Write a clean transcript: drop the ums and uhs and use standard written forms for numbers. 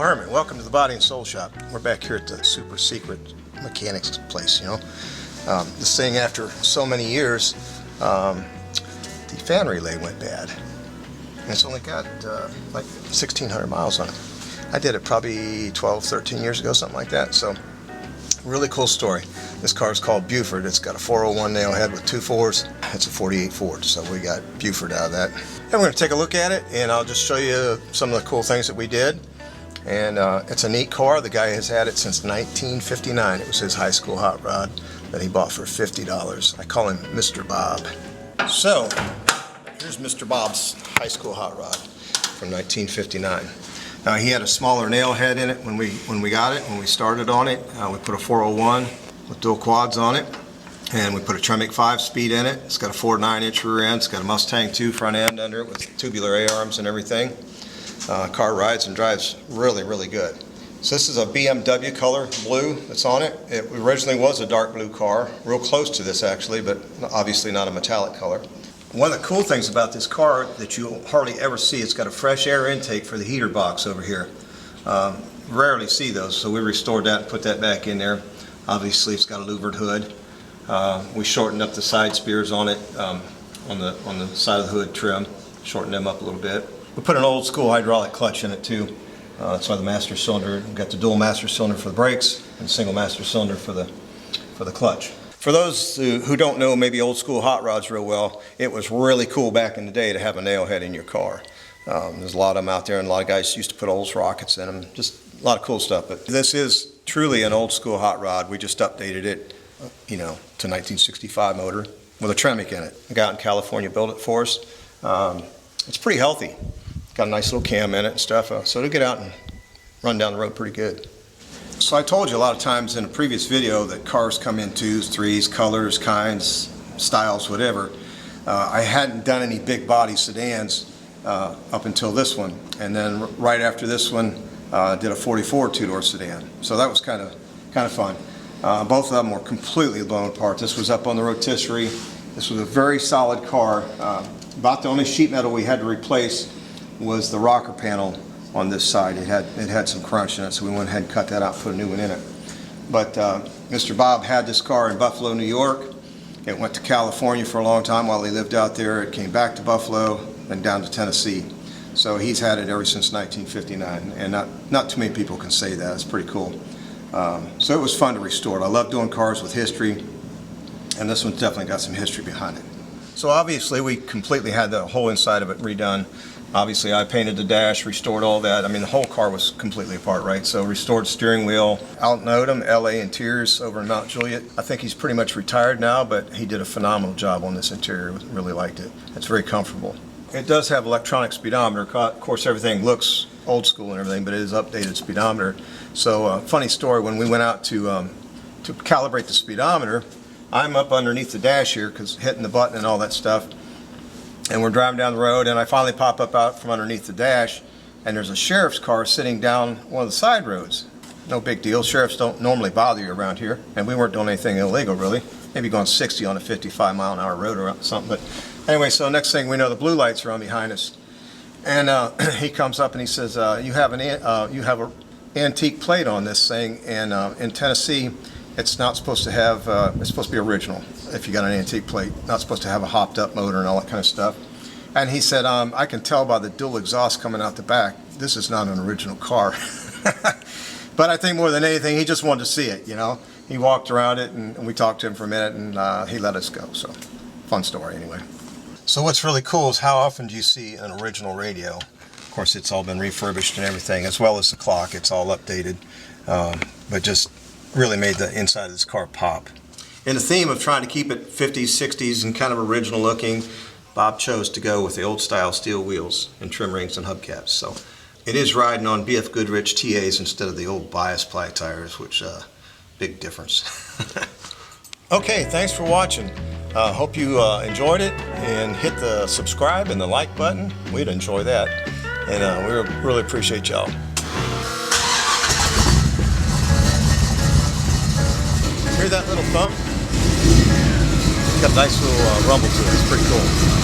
Herman. Welcome to the Body and Soul Shop. We're back here at the super secret mechanics place, you know. This thing, after so many years, the fan relay went bad. And it's only got like 1,600 miles on it. I did it probably 12, 13 years ago, something like that. So, really cool story. This car is called Buford. It's got a 401 nailhead with 2 4s. It's a 48 Ford, so we got Buford out of that. And we're going to take a look at it, and I'll just show you some of the cool things that we did. And it's a neat car. The guy has had it since 1959. It was his high school hot rod that he bought for $50. I call him Mr. Bob. So, here's Mr. Bob's high school hot rod from 1959. Now, he had a smaller nailhead in it when we got it, when we started on it. We put a 401 with dual quads on it, and we put a Tremec 5-speed in it. It's got a 4.9-inch rear end. It's got a Mustang 2 front end under it with tubular A-arms and everything. Car rides and drives really, really good. So this is a BMW color blue that's on it. It originally was a dark blue car, real close to this actually, but obviously not a metallic color. One of the cool things about this car that you hardly ever see, it's got a fresh air intake for the heater box over here. Rarely see those, so we restored that and put that back in there. Obviously it's got a louvered hood. We shortened up the side spears on it, on the side of the hood trim, shortened them up a little bit. We put an old school hydraulic clutch in it too. That's why the master cylinder, we've got the dual master cylinder for the brakes and single master cylinder for the clutch. For those who don't know maybe old school hot rods real well, it was really cool back in the day to have a nailhead in your car. There's a lot of them out there, and a lot of guys used to put Olds rockets in them. Just a lot of cool stuff. But this is truly an old school hot rod. We just updated it, you know, to 1965 motor with a Tremec in it. A guy out in California built it for us. It's pretty healthy. Got a nice little cam in it and stuff, so it'll get out and run down the road pretty good. So I told you a lot of times in a previous video that cars come in 2s, 3s, colors, kinds, styles, whatever. I hadn't done any big body sedans up until this one, and then right after this one did a 44 two-door sedan. So that was kind of fun. Both of them were completely blown apart. This was up on the rotisserie. This was a very solid car. About the only sheet metal we had to replace was the rocker panel on this side. It had some crunch in it, so we went ahead and cut that out and put a new one in it. But Mr. Bob had this car in Buffalo, New York. It went to California for a long time while he lived out there. It came back to Buffalo and down to Tennessee. So he's had it ever since 1959, and not too many people can say that. It's pretty cool. So it was fun to restore it. I love doing cars with history, and this one's definitely got some history behind it. So obviously we completely had the whole inside of it redone. Obviously I painted the dash, restored all that. I mean, the whole car was completely apart, right? So restored steering wheel. Alton Odom, LA Interiors over in Mount Juliet. I think he's pretty much retired now, but he did a phenomenal job on this interior. Really liked it. It's very comfortable. It does have electronic speedometer. Of course, everything looks old school and everything, but it is updated speedometer. So funny story, when we went out to calibrate the speedometer, I'm up underneath the dash here, because hitting the button and all that stuff, and we're driving down the road, and I finally pop up out from underneath the dash, and there's a sheriff's car sitting down one of the side roads. No big deal. Sheriffs don't normally bother you around here, and we weren't doing anything illegal really. Maybe going 60 on a 55-mile-an-hour road or something. But anyway, so next thing we know, the blue lights are on behind us, and he comes up and he says, "You have an antique plate on this thing, and in Tennessee, it's not supposed to have, it's supposed to be original if you got an antique plate. Not supposed to have a hopped up motor and all that kind of stuff." And he said, "I can tell by the dual exhaust coming out the back, this is not an original car." But I think more than anything, he just wanted to see it, you know. He walked around it, and we talked to him for a minute, and he let us go. So, fun story anyway. So what's really cool is how often do you see an original radio? Of course, it's all been refurbished and everything, as well as the clock. It's all updated, but just really made the inside of this car pop. In the theme of trying to keep it 50s, 60s and kind of original looking, Bob chose to go with the old style steel wheels and trim rings and hubcaps. So it is riding on BF Goodrich TAs instead of the old bias ply tires, which big difference. Okay, thanks for watching. Hope you enjoyed it, and hit the subscribe and the like button. We'd enjoy that, and we really appreciate y'all. Hear that little thump? It's got a nice little rumble to it. It's pretty cool.